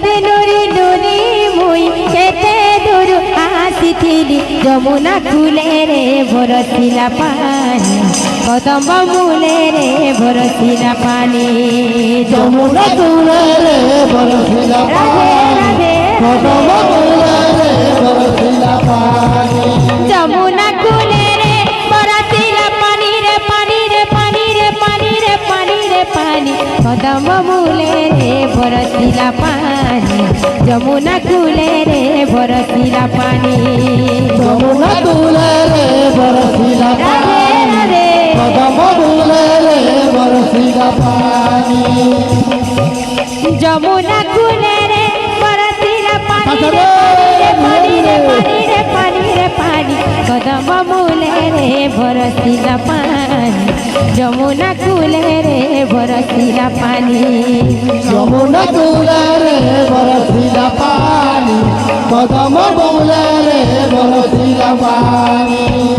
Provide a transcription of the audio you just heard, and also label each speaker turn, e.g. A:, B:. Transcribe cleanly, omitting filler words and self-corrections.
A: রাতে নুরি নুরি মুই কেতে দূর আসিছিলি যমুনা কুলে রে ভরসিলা পানি কদম্ব মূলে রে ভরসিলা পানি
B: যমুনা কুলে রে বরসিলা পানি কদম্ব মূলে রে বরসিলা পানি
A: যমুনা কুলে রে বরসিলা পানি রে পানি রে পানি রে পানি রে পানি রে পানি কদম্ব মূলে রে বরসিলা পানি যমুনা কুলে রে বরসিলা পানি
B: যমুনা কুলে রে বরসিলা পানি কদম্ব মূলে রে বরসিলা পানি
A: যমুনা কুলে রে বরসিলা পানি রে পানি রে পানি রে পানি রে পানি কদম্ব মূলে রে বরসিলা পানি যমুনা কুলে রে বরসিলা পানি
B: যমুনা কুলে রে বরসিলা পানি কদম্ব মূলে রে বরসিলা পানি